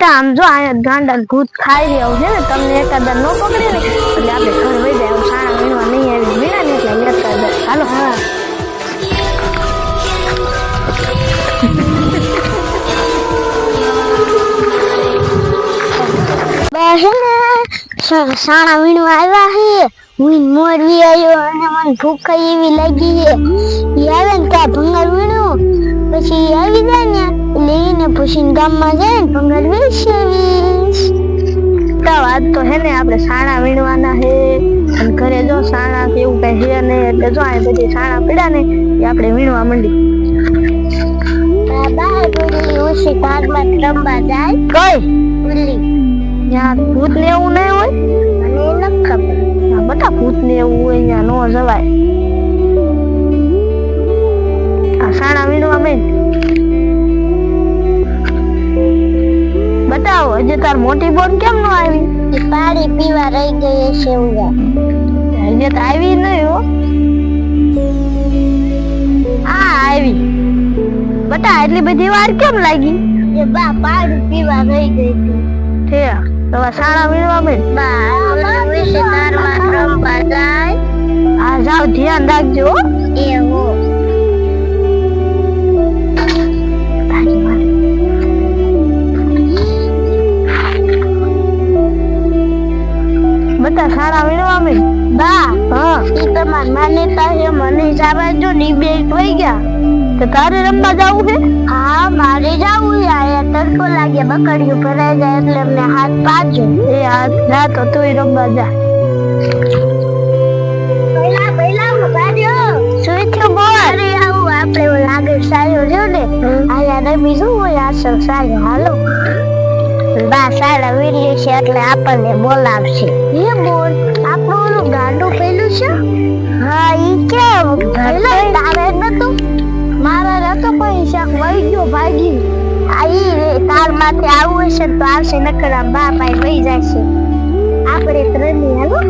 બટા આમ જો અહીંયા ગાંડા ભૂત ખાઈ રહ્યો છે ને તમને એકાદા નો પકડે ને એટલે આપણે ઘર વઈ જાય સાણા વીણવા નહીં આવી વીણા ને એટલે લેતા જાય હાલો હા સાણા વીણવા આવ્યા છે વીણ મોરવી આવ્યો અને મને ભૂખ એવી લાગી છે ઈ આવે ને ત્યાં ભંગાર વીણું પછી આવી જાય ને એટલે એને પૂછીને ગામમાં જાય ને ભંગાર વીણવીશ તો આજ તો હે ને આપણે સાણા વીણવાના હે અને ઘરે જો સાણા કે એવું કઈ હે ને એટલે જો આ બધી સાણા પીડા ને એ આપણે વીણવા માંડી બાબા બોલી ઓછી ભાગમાં રમવા જાય કઈ બોલી યાર ભૂત ને એવું નહીં હોય મને ન ખબર આ બટા ભૂત ને એવું હોય અહીંયા નો જવાય આ સાણા વીણવા બેન બતાવો હજી તાર મોટી બોન કેમ નો આવી એ પાણી પીવા રહી ગઈ છે ઉગા હજી તો આવી નહીં હો આ આવી બટા એટલી બધી વાર કેમ લાગી એ બા પાણી પીવા રહી ગઈ હતી છે તો સાણા વીણવા બેન બા વિશે તારમાં રમવા જાય આ જાવ ધ્યાન રાખજો એવો બતા સારા વીણવા બેન બા હા ઈ તમાર માન્યતા છે મને જવા જો ની બે વઈ ગયા તો તારે રમવા જાવું છે હા મારે જાવું યાર તડકો લાગે બકડીયું ભરાઈ જાય એટલે અમને હાથ પાજો એ હાથ જા તો તુંય રમવા જા પહેલા ભાડ્યો શું થયું બોલ અરે આવું આપણે ઓ લાગે સાયો રહ્યો ને આયા ને બીજું હોય આસર સાયો હાલો બા સારા વીરલી છે એટલે આપણને બોલાવશે એ બોલ આપણું ઓલું ગાંડું પેલું છે હા ઈ કેમ પેલો તારે નતું મારા રતો કોઈ શાક વઈ ગયો ભાગી આઈ તાર માથે આવું હશે તો આવશે નકરા બા ભાઈ વઈ જશે આપણે ત્રણની હાલો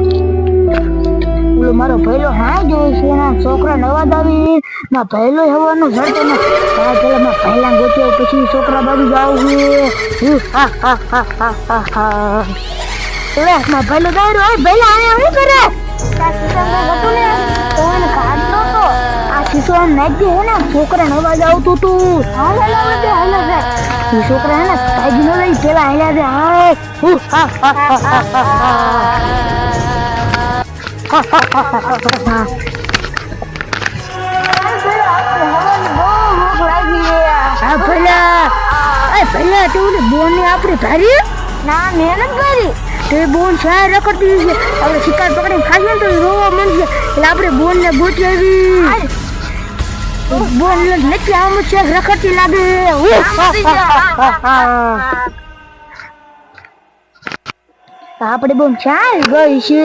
ઓલો મારો પહેલો હા જોઈ છે એના છોકરા નવાદ આવી ના પહેલો હવાનો જડતો ને હા પેલા મેં પહેલા ગોત્યો પછી છોકરા બાજુ જાવ છે હા હા હા હા હા હા લે માં પહેલો દાયરો હોય પહેલા આયા હું કરે સાચી સંગે ગતું ને તો એને કાઢ નો તો આ શીશો આમ નાખી હે ને છોકરા નવાદ આવતું તું હા હાલા દે હાલા દે ઈ છોકરા હે ને કાઢી નો લઈ પેલા હાલ્યા દે હા હા હા હા પેલા તું બોન ને આપડી ભારી ના મહેનત કરી તે બોન શાય રખડતી છે આપણે શિકાર પકડીને ખાઈએ તો રોવા મળશે એટલે આપણે બોન ને ગોતી આવી બોન નથી આમ છે રખડતી લાગે આપણે બોન શાય ગઈ છે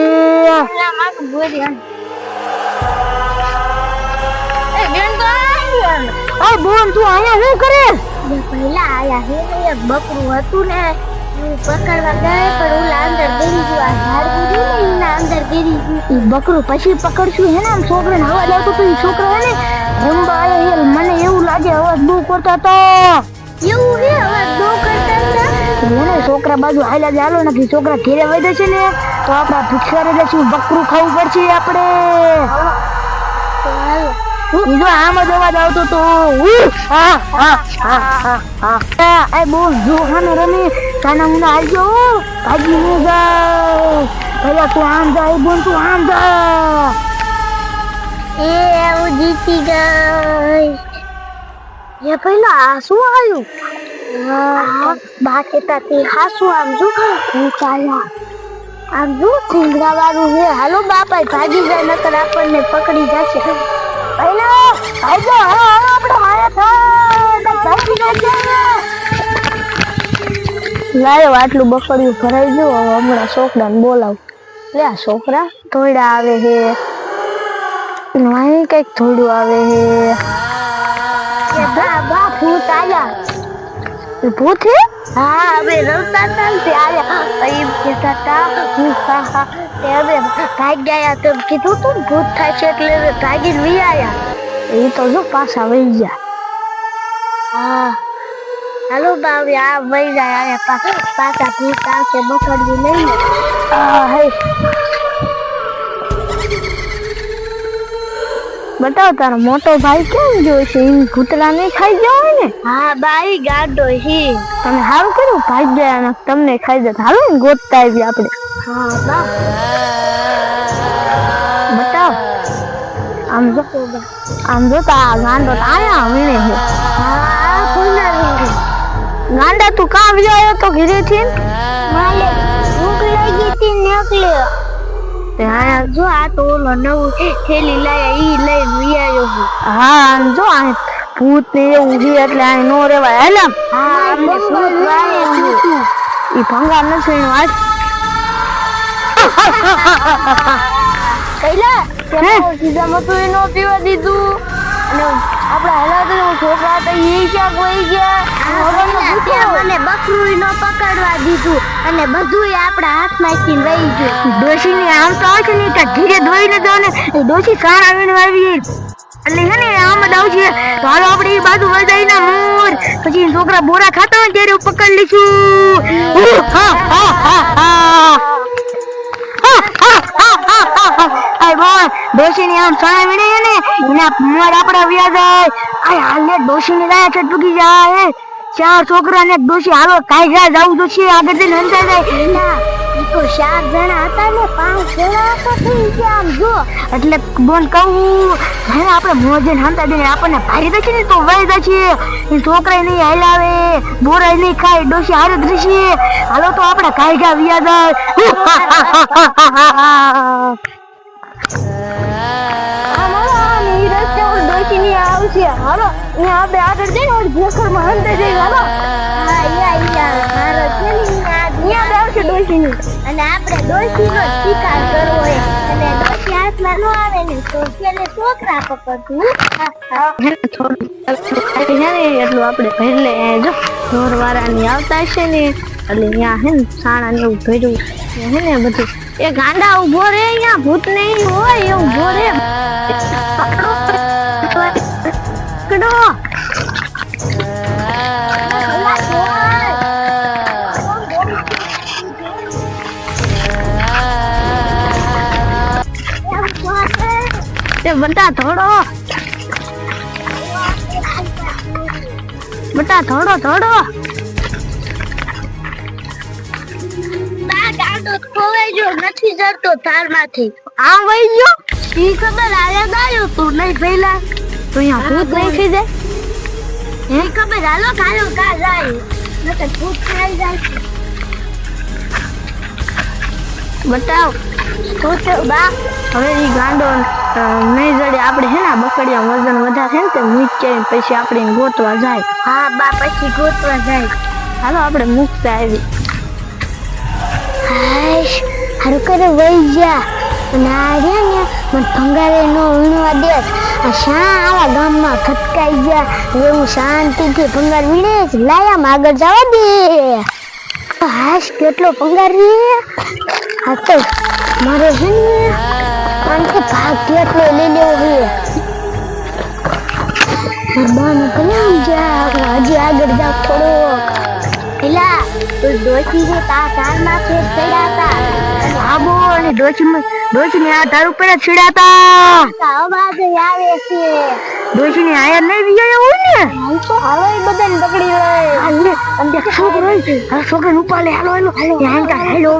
બોન તું આયા શું કરે પહેલા આયા હે એક બકરું હતું ને પકડવા ગયે પણ ઓલા અંદર ગરી ગયું આ ઝાડ કૂદી ને એના અંદર ગરી ગયું બકરું પછી પકડશું હે ને આમ છોકરાને અવાજ આવતો તો એ છોકરો હે ને રમવા આયા હે મને એવું લાગે અવાજ બહુ કરતા હતા એવું હે અવાજ બહુ કરતા હતા એને છોકરા બાજુ હાલ્યા જ હાલો નથી છોકરા ઘેરે વઈ છે ને તો આપડા ભિક્ષારે જશું બકરું ખાવું પડશે આપણે જો આમ જ અવાજ આવતો તો હા હા હા હા હા એ બોલ જો હાને રમી કાના મુના આવજો ભાગી ન જા પેલા તું આમ જા એ બોલ તું આમ જા એ હું જીતી ગઈ એ પેલા આ શું આવ્યું હા બા કેતા તે હાસુ આમ જો હું ચાલ્યા આમ જો સિંગડા વાળું હે હાલો બાપા ભાગી જાય નકર આપણને પકડી જશે પહેલા આજો આપણે માયા થા ભાગી જશે લાયો આટલું બકડ્યું ભરાઈ ગયું હવે હમણાં છોકરાને બોલાવ લે આ છોકરા થોડા આવે હે અહીં કઈક થોડું આવે હે બા ભૂત આયા ભૂત હે હા હવે રમતા હતા ને આયા એમ કહેતા હતા હા તે હવે ભાગ ગયા તો કીધું તું ભૂત થાય છે એટલે ભાગીને વી આયા એ તો જો પાછા વહી ગયા હા હાલો બાવી આ વઈ જાય આયા પાછા ભૂત આવશે બકડવી લઈને હે બતાવ તારો મોટો ભાઈ કેમ ગયો છે ઈ ભૂતલા ને ખાઈ ગયો હોય ને હા બાઈ ગાડો હી તમે હારું કર્યું ભાઈ ગયા ને તમને ખાઈ જતા હાલો ને ગોતતા આવી આપણે હા બા બતાવ આમ જો તા ગાંડો આયા વીણે છે હા કોના વીણે ગાંડા તું કાં આવ્યો તો ઘરે થી માલે ભૂખ લાગી હતી નીકળ્યો તે આયા જો આ તો ઓલો નવું થેલી લાયા ઈ લઈને વિયાયો હું હા જો આ ભૂત ને એવું છે એટલે આ નો રેવાય હાલમ હા આપણે ભૂત વાય ઈ ભંગા નથી વાત કઈલા કે સીધા મતો એનો પીવા દીધું અને આપડા હલાતો છોકરા તો ઈ ક્યાં કોઈ ગયા મને બકરું નો પકડવા દીધું અને બધું આપડા હાથમાં થી વહી ગયું ડોશી ની આમ તો આવે ને કે ધીરે ધોઈને દો ને ડોશી કાણ આવીને આવી એટલે હે ને આમ દાવ છે તો હાલો આપણે ઈ બાજુ વજાઈ ના મોર પછી છોકરા બોરા ખાતા હોય ત્યારે પકડ લીશું આય બોલ ડોશી ની આમ સાણા વીણે ને એના મોર આપડા વ્યા જાય આય હાલે ડોશી ની જાય ચટકી જાય ચાર છોકરા ને ડોશી હાલો કાઈ જાય જાવું તો છે આગળ જઈને હંતા જાય ના ઈ તો 4 જણા હતા ને 5 જણા હતા થઈ ગયા આમ જો એટલે બોન કહું હે આપણે મોજે હંતા દે આપણને ભારી દે છે ને તો વઈ જાય છે ઈ છોકરા નહીં હાલાવે બોરાય નહીં ખાય ડોશી હારે દ્રશી હાલો તો આપણે કાઈ જા વ્યા જાય આવશે હાલો અહીંયા આપણે આગળ જઈને ઓર ભેખરમાં હંતે જઈ હાલો હા યા મારો છે ને અહીંયા આવશે ડોશીની અને આપણે ડોશીનો શિકાર કરવો છે અને ડોશી હાથમાં નો આવે ને તો પેલે છોકરા પકડતું થોડું ખાઈ છે ને એટલું આપણે ભરલે જો ઢોરવાળાની આવતા છે ને એટલે અહીંયા હે ને સાણા ને એવું ભર્યું હે ને બધું એ ગાંડા ઉભો રે અહીંયા ભૂત નહીં હોય એ ઉભો રે પકડો તે બટા થોડો થોડો નથી જતો થાળમાંથી આમ વઈ ગયો ઈ ખબર આયા દાયો તું નહીં પહેલા તો અહીંયા ભૂત નહીં થઈ જાય એ ખબર હાલો ખાયો કા જાય નકર ભૂત ખાઈ જાય બતાવ તો બા હવે ઈ ગાંડો નહીં જડે આપણે હે ને બકડિયા વજન વધારે ને તે મૂકે પછી આપણે ગોતવા જાય હા બા પછી ગોતવા જાય હાલો આપણે મૂકતા આવી હાશ હારું કરે વઈ જા અને આ રે ને મને ભંગારે નો વીણવા દે આ શા આવા ગામમાં ખટકાઈ ગયા હવે હું શાંતિથી ભંગાર વીણે લાયા આગળ જવા દે હાશ કેટલો ભંગાર રે હા તો મારે છે ને આનથી ભાગ કેટલો લઈ લેવો છે બાને કલામ જા હજી આગળ જાવ થોડોક એલા તો ડોશી ને તા તારમાં છે ચડાતા અને આબો અને ડોશી ને આ તાર ઉપર ચડાતા અવાજ આવે છે ડોશી ને આયા નહીં વિયા હોય ને હાલ તો હાલો એ બધાને પકડી લે હાલે અને છોકરો આ છોકરાને ઉપાડે હાલો યાન કા હેલો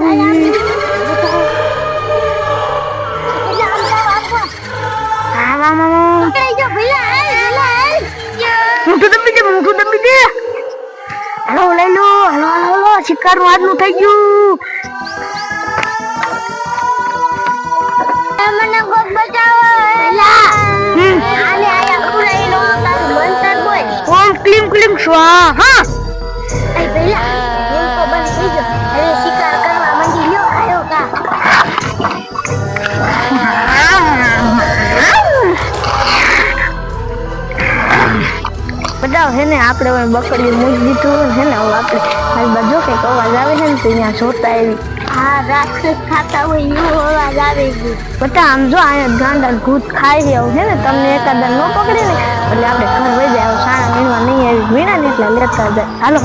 મુઠું દબી દે હાલો લઈ લો હાલો શિકાર નું આજનું થઈ ગયું મને ગોપ બચાવો આલે આયા પુરાઈ નો તારું મંતર બોલ ઓમ ક્લીમ ક્લીમ સ્વાહા એ પેલા એમ તો બંધ થઈ ગયો હવે શિકાર કરવા માંડી લ્યો આયો કા બતાવ હે ને આપણે બકડી મૂકી દીધું હે ને આપણે હાલ બાજુ કે અવાજ આવે છે ને તો અહીંયા જોતા આવી હા હા રાક્ષસ ખાતા હોય એવો અવાજ આવે છે બટા આમ જો અહીંયા ગાંડા ભૂત ખાઈ રહ્યો છે ને તમને એકાદા ન પકડે ને એટલે આપણે ઘર વહી જાય સાણા વીણવા નહીં આવી વીણા ને એટલે લેતા જાય હાલો.